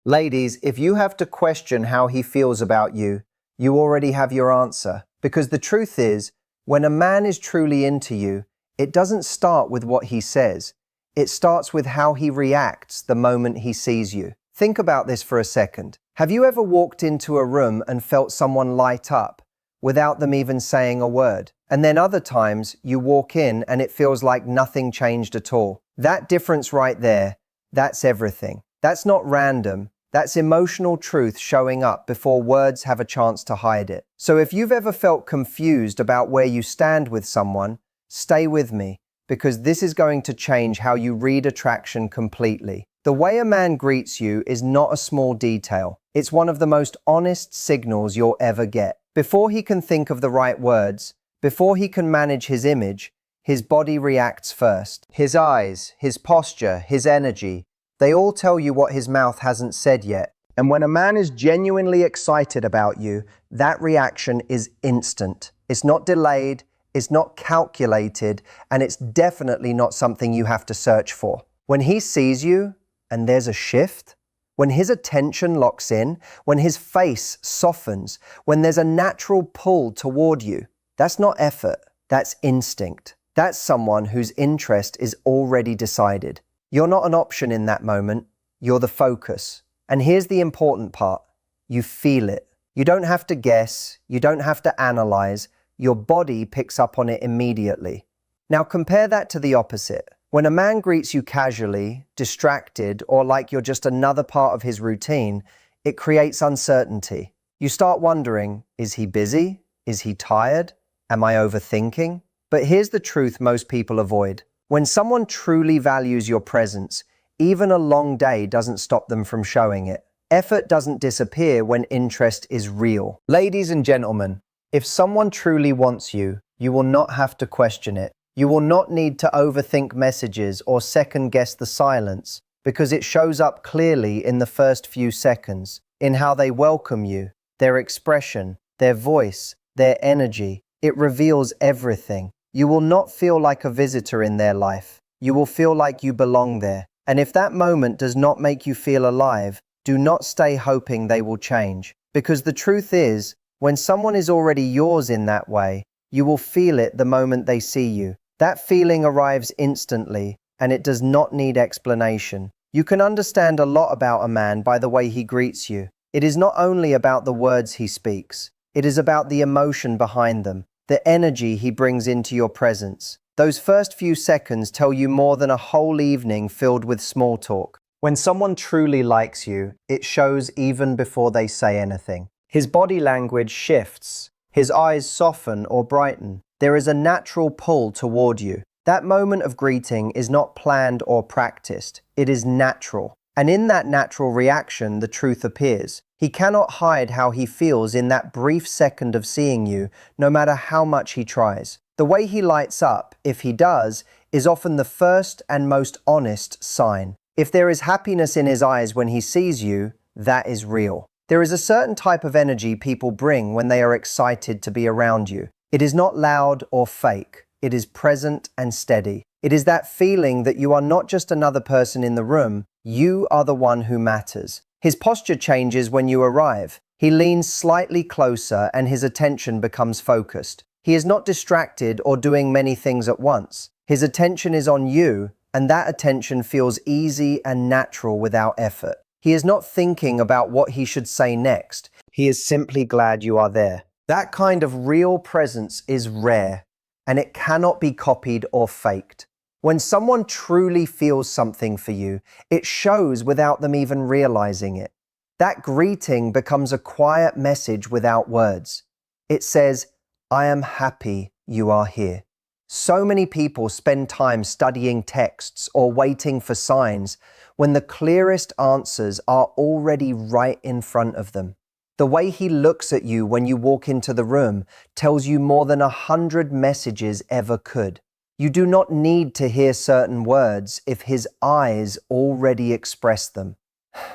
Ladies, if you have to question how he feels about you, you already have your answer. Because the truth is, when a man is truly into you, it doesn't start with what he says. It starts with how he reacts the moment he sees you. Think about this for a second. Have you ever walked into a room and felt someone light up without them even saying a word? And then other times you walk in and it feels like nothing changed at all. That difference right there, that's everything. That's not random. That's emotional truth showing up before words have a chance to hide it. So if you've ever felt confused about where you stand with someone, stay with me, because this is going to change how you read attraction completely. The way a man greets you is not a small detail. It's one of the most honest signals you'll ever get. Before he can think of the right words, before he can manage his image, his body reacts first. His eyes, his posture, his energy, they all tell you what his mouth hasn't said yet. And when a man is genuinely excited about you, that reaction is instant. It's not delayed, it's not calculated, and it's definitely not something you have to search for. When he sees you and there's a shift, when his attention locks in, when his face softens, when there's a natural pull toward you, that's not effort, that's instinct. That's someone whose interest is already decided. You're not an option in that moment, you're the focus. And here's the important part, you feel it. You don't have to guess, you don't have to analyze, your body picks up on it immediately. Now compare that to the opposite. When a man greets you casually, distracted, or like you're just another part of his routine, it creates uncertainty. You start wondering, is he busy? Is he tired? Am I overthinking? But here's the truth most people avoid. When someone truly values your presence, even a long day doesn't stop them from showing it. Effort doesn't disappear when interest is real. Ladies and gentlemen, if someone truly wants you, you will not have to question it. You will not need to overthink messages or second-guess the silence, because it shows up clearly in the first few seconds, in how they welcome you, their expression, their voice, their energy. It reveals everything. You will not feel like a visitor in their life. You will feel like you belong there. And if that moment does not make you feel alive, do not stay hoping they will change. Because the truth is, when someone is already yours in that way, you will feel it the moment they see you. That feeling arrives instantly, and it does not need explanation. You can understand a lot about a man by the way he greets you. It is not only about the words he speaks. It is about the emotion behind them. The energy he brings into your presence. Those first few seconds tell you more than a whole evening filled with small talk. When someone truly likes you, it shows even before they say anything. His body language shifts. His eyes soften or brighten. There is a natural pull toward you. That moment of greeting is not planned or practiced. It is natural. And in that natural reaction, the truth appears. He cannot hide how he feels in that brief second of seeing you, no matter how much he tries. The way he lights up, if he does, is often the first and most honest sign. If there is happiness in his eyes when he sees you, that is real. There is a certain type of energy people bring when they are excited to be around you. It is not loud or fake. It is present and steady. It is that feeling that you are not just another person in the room, you are the one who matters. His posture changes when you arrive. He leans slightly closer and his attention becomes focused. He is not distracted or doing many things at once. His attention is on you, and that attention feels easy and natural without effort. He is not thinking about what he should say next. He is simply glad you are there. That kind of real presence is rare, and it cannot be copied or faked. When someone truly feels something for you, it shows without them even realizing it. That greeting becomes a quiet message without words. It says, I am happy you are here. So many people spend time studying texts or waiting for signs when the clearest answers are already right in front of them. The way he looks at you when you walk into the room tells you more than 100 messages ever could. You do not need to hear certain words if his eyes already express them.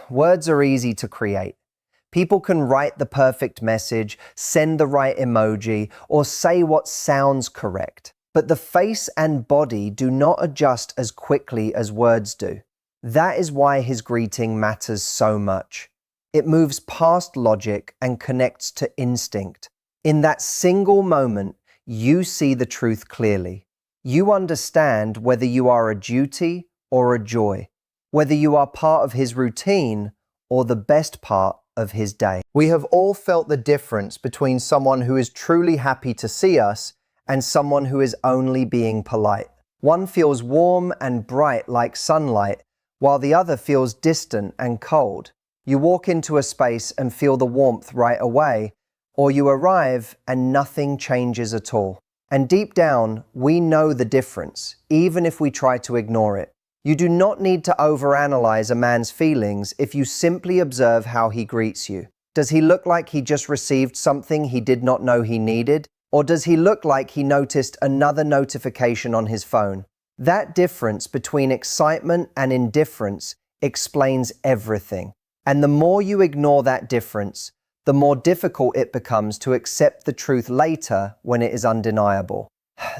Words are easy to create. People can write the perfect message, send the right emoji, or say what sounds correct. But the face and body do not adjust as quickly as words do. That is why his greeting matters so much. It moves past logic and connects to instinct. In that single moment, you see the truth clearly. You understand whether you are a duty or a joy, whether you are part of his routine or the best part of his day. We have all felt the difference between someone who is truly happy to see us and someone who is only being polite. One feels warm and bright like sunlight, while the other feels distant and cold. You walk into a space and feel the warmth right away, or you arrive and nothing changes at all. And deep down, we know the difference, even if we try to ignore it. You do not need to overanalyze a man's feelings if you simply observe how he greets you. Does he look like he just received something he did not know he needed? Or does he look like he noticed another notification on his phone? That difference between excitement and indifference explains everything. And the more you ignore that difference, the more difficult it becomes to accept the truth later when it is undeniable.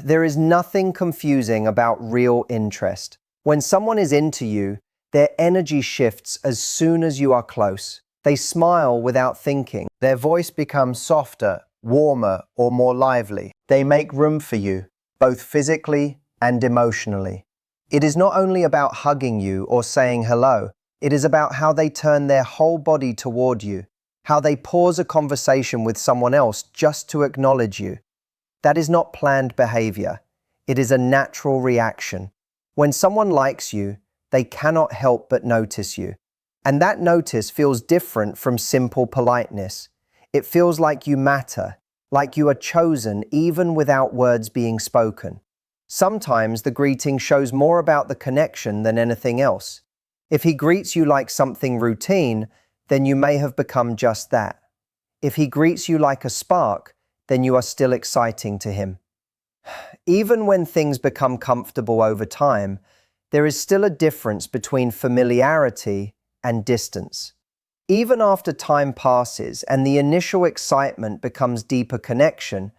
There is nothing confusing about real interest. When someone is into you, their energy shifts as soon as you are close. They smile without thinking. Their voice becomes softer, warmer, or more lively. They make room for you, both physically and emotionally. It is not only about hugging you or saying hello. It is about how they turn their whole body toward you, how they pause a conversation with someone else just to acknowledge you. That is not planned behavior. It is a natural reaction. When someone likes you, they cannot help but notice you. And that notice feels different from simple politeness. It feels like you matter, like you are chosen even without words being spoken. Sometimes the greeting shows more about the connection than anything else. If he greets you like something routine, then you may have become just that. If he greets you like a spark, then you are still exciting to him. Even when things become comfortable over time, there is still a difference between familiarity and distance. Even after time passes and the initial excitement becomes deeper connection,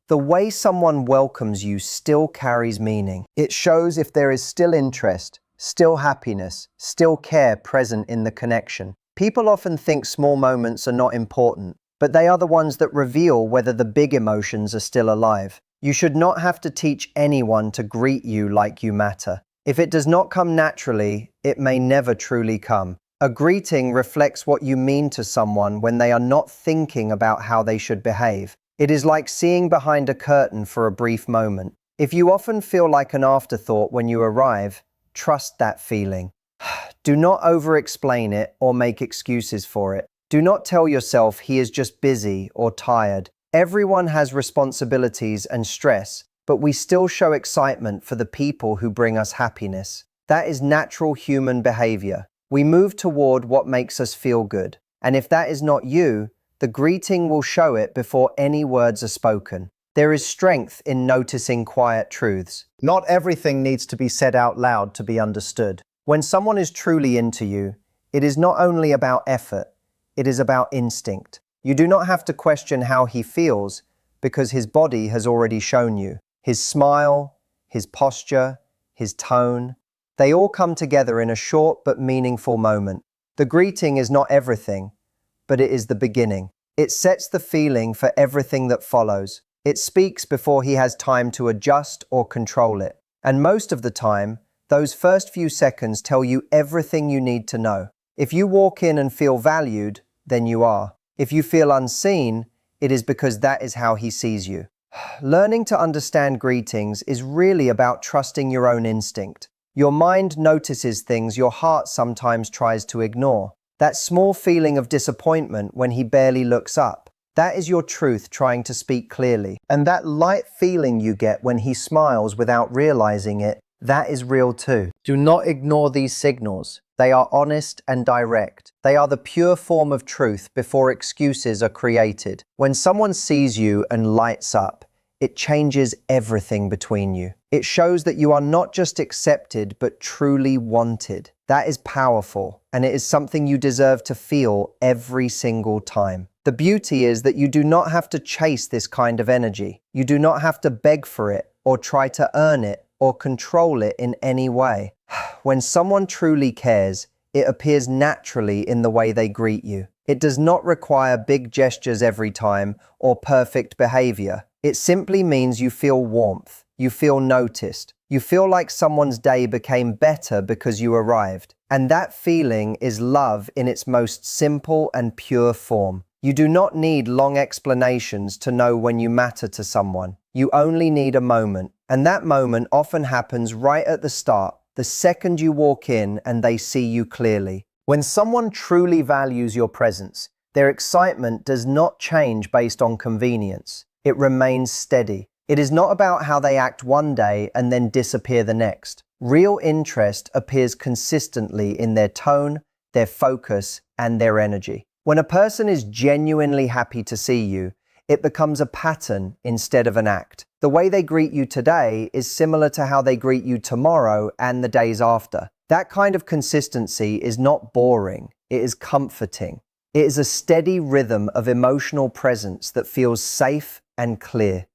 the way someone welcomes you still carries meaning. It shows if there is still interest, still happiness, still care present in the connection. People often think small moments are not important, but they are the ones that reveal whether the big emotions are still alive. You should not have to teach anyone to greet you like you matter. If it does not come naturally, it may never truly come. A greeting reflects what you mean to someone when they are not thinking about how they should behave. It is like seeing behind a curtain for a brief moment. If you often feel like an afterthought when you arrive, trust that feeling. Do not over-explain it or make excuses for it. Do not tell yourself he is just busy or tired. Everyone has responsibilities and stress, but we still show excitement for the people who bring us happiness. That is natural human behavior. We move toward what makes us feel good. And if that is not you, the greeting will show it before any words are spoken. There is strength in noticing quiet truths. Not everything needs to be said out loud to be understood. When someone is truly into you, it is not only about effort, it is about instinct. You do not have to question how he feels because his body has already shown you. His smile, his posture, his tone, they all come together in a short but meaningful moment. The greeting is not everything, but it is the beginning. It sets the feeling for everything that follows. It speaks before he has time to adjust or control it. And most of the time, those first few seconds tell you everything you need to know. If you walk in and feel valued, then you are. If you feel unseen, it is because that is how he sees you. Learning to understand greetings is really about trusting your own instinct. Your mind notices things your heart sometimes tries to ignore. That small feeling of disappointment when he barely looks up, that is your truth trying to speak clearly. And that light feeling you get when he smiles without realizing it, that is real too. Do not ignore these signals. They are honest and direct. They are the pure form of truth before excuses are created. When someone sees you and lights up, it changes everything between you. It shows that you are not just accepted, but truly wanted. That is powerful, and it is something you deserve to feel every single time. The beauty is that you do not have to chase this kind of energy. You do not have to beg for it, or try to earn it, or control it in any way. When someone truly cares, it appears naturally in the way they greet you. It does not require big gestures every time or perfect behavior. It simply means you feel warmth, you feel noticed, you feel like someone's day became better because you arrived. And that feeling is love in its most simple and pure form. You do not need long explanations to know when you matter to someone. You only need a moment. And that moment often happens right at the start, the second you walk in and they see you clearly. When someone truly values your presence, their excitement does not change based on convenience. It remains steady. It is not about how they act one day and then disappear the next. Real interest appears consistently in their tone, their focus, and their energy. When a person is genuinely happy to see you, it becomes a pattern instead of an act. The way they greet you today is similar to how they greet you tomorrow and the days after. That kind of consistency is not boring, it is comforting. It is a steady rhythm of emotional presence that feels safe and clear.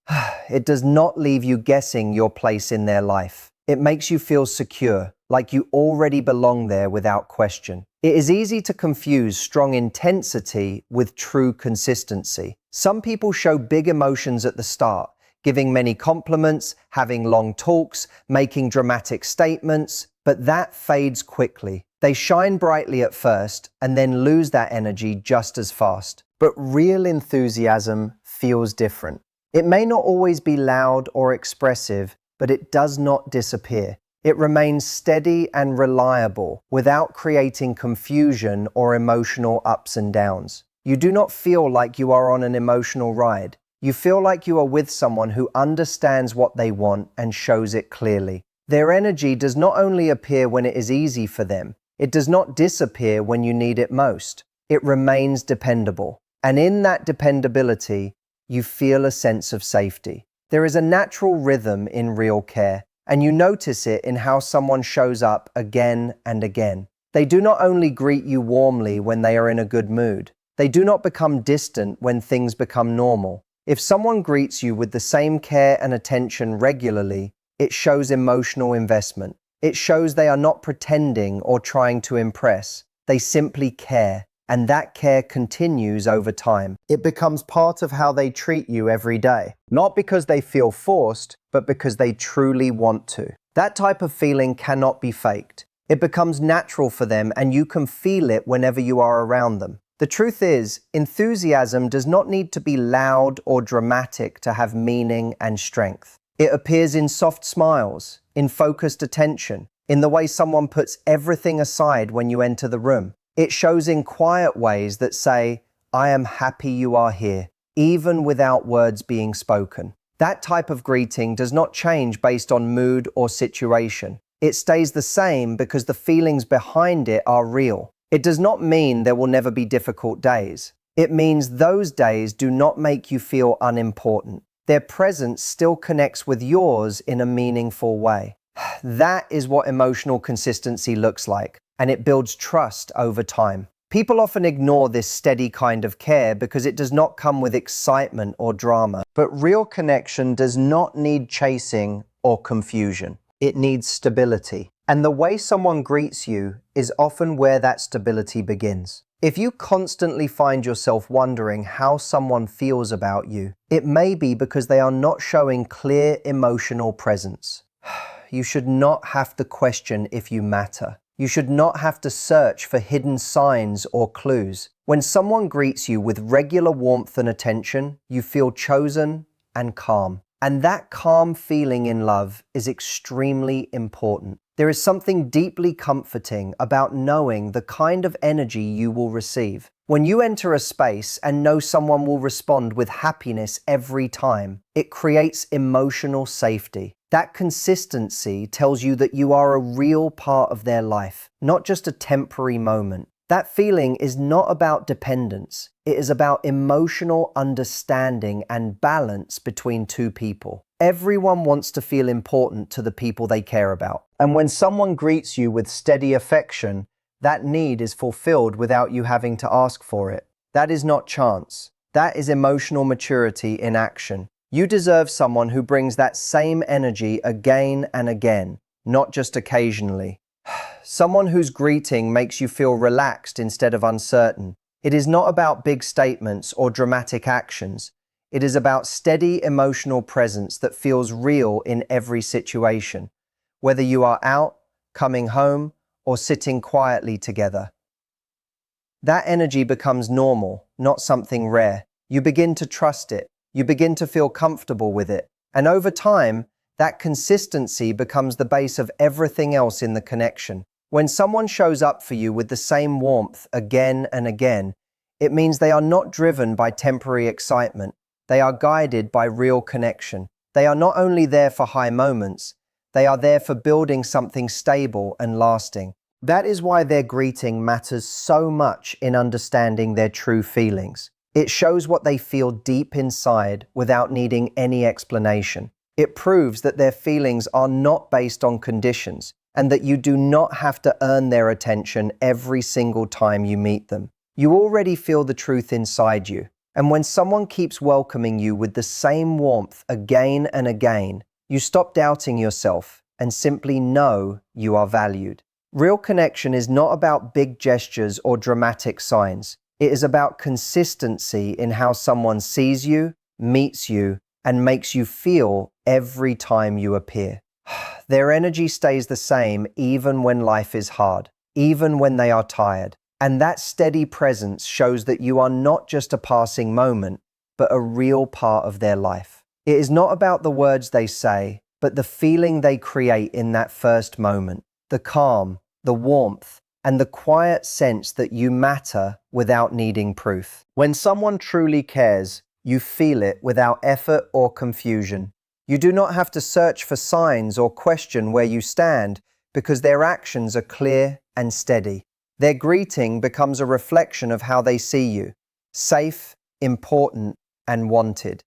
It does not leave you guessing your place in their life. It makes you feel secure, like you already belong there without question. It is easy to confuse strong intensity with true consistency. Some people show big emotions at the start, giving many compliments, having long talks, making dramatic statements, but that fades quickly. They shine brightly at first and then lose that energy just as fast. But real enthusiasm feels different. It may not always be loud or expressive, but it does not disappear. It remains steady and reliable without creating confusion or emotional ups and downs. You do not feel like you are on an emotional ride. You feel like you are with someone who understands what they want and shows it clearly. Their energy does not only appear when it is easy for them, it does not disappear when you need it most. It remains dependable. And in that dependability, you feel a sense of safety. There is a natural rhythm in real care, and you notice it in how someone shows up again and again. They do not only greet you warmly when they are in a good mood. They do not become distant when things become normal. If someone greets you with the same care and attention regularly, it shows emotional investment. It shows they are not pretending or trying to impress. They simply care, and that care continues over time. It becomes part of how they treat you every day, not because they feel forced, but because they truly want to. That type of feeling cannot be faked. It becomes natural for them, and you can feel it whenever you are around them. The truth is, enthusiasm does not need to be loud or dramatic to have meaning and strength. It appears in soft smiles, in focused attention, in the way someone puts everything aside when you enter the room. It shows in quiet ways that say, "I am happy you are here," even without words being spoken. That type of greeting does not change based on mood or situation. It stays the same because the feelings behind it are real. It does not mean there will never be difficult days. It means those days do not make you feel unimportant. Their presence still connects with yours in a meaningful way. That is what emotional consistency looks like, and it builds trust over time. People often ignore this steady kind of care because it does not come with excitement or drama. But real connection does not need chasing or confusion. It needs stability. And the way someone greets you is often where that stability begins. If you constantly find yourself wondering how someone feels about you, it may be because they are not showing clear emotional presence. You should not have to question if you matter. You should not have to search for hidden signs or clues. When someone greets you with regular warmth and attention, you feel chosen and calm. And that calm feeling in love is extremely important. There is something deeply comforting about knowing the kind of energy you will receive. When you enter a space and know someone will respond with happiness every time, it creates emotional safety. That consistency tells you that you are a real part of their life, not just a temporary moment. That feeling is not about dependence. It is about emotional understanding and balance between two people. Everyone wants to feel important to the people they care about. And when someone greets you with steady affection, that need is fulfilled without you having to ask for it. That is not chance. That is emotional maturity in action. You deserve someone who brings that same energy again and again, not just occasionally. Someone whose greeting makes you feel relaxed instead of uncertain. It is not about big statements or dramatic actions. It is about steady emotional presence that feels real in every situation, whether you are out, coming home, or sitting quietly together. That energy becomes normal, not something rare. You begin to trust it. You begin to feel comfortable with it. And over time, that consistency becomes the base of everything else in the connection. When someone shows up for you with the same warmth again and again, it means they are not driven by temporary excitement. They are guided by real connection. They are not only there for high moments, they are there for building something stable and lasting. That is why their greeting matters so much in understanding their true feelings. It shows what they feel deep inside without needing any explanation. It proves that their feelings are not based on conditions and that you do not have to earn their attention every single time you meet them. You already feel the truth inside you. And when someone keeps welcoming you with the same warmth again and again, you stop doubting yourself and simply know you are valued. Real connection is not about big gestures or dramatic signs. It is about consistency in how someone sees you, meets you, and makes you feel every time you appear. Their energy stays the same even when life is hard, even when they are tired. And that steady presence shows that you are not just a passing moment, but a real part of their life. It is not about the words they say, but the feeling they create in that first moment. The calm, the warmth, and the quiet sense that you matter without needing proof. When someone truly cares, you feel it without effort or confusion. You do not have to search for signs or question where you stand because their actions are clear and steady. Their greeting becomes a reflection of how they see you, safe, important, and wanted.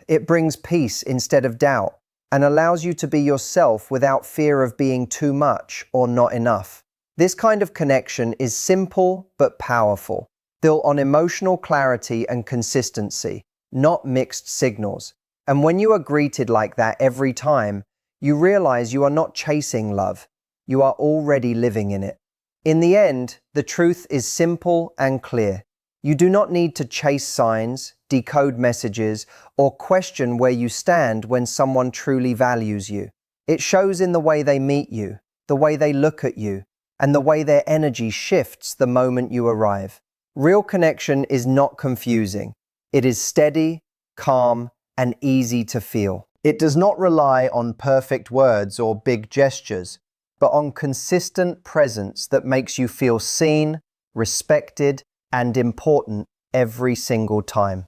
It brings peace instead of doubt and allows you to be yourself without fear of being too much or not enough. This kind of connection is simple but powerful, built on emotional clarity and consistency, not mixed signals. And when you are greeted like that every time, you realize you are not chasing love. You are already living in it. In the end, the truth is simple and clear. You do not need to chase signs, decode messages, or question where you stand when someone truly values you. It shows in the way they meet you, the way they look at you, and the way their energy shifts the moment you arrive. Real connection is not confusing. It is steady, calm, and easy to feel. It does not rely on perfect words or big gestures, but on consistent presence that makes you feel seen, respected, and important every single time.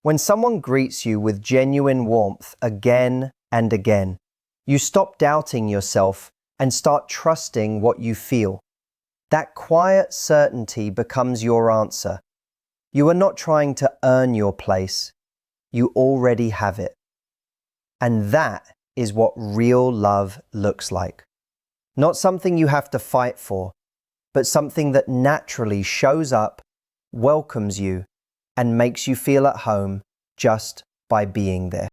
When someone greets you with genuine warmth again and again, you stop doubting yourself and start trusting what you feel. That quiet certainty becomes your answer. You are not trying to earn your place. You already have it. And that is what real love looks like. Not something you have to fight for, but something that naturally shows up, welcomes you, and makes you feel at home just by being there.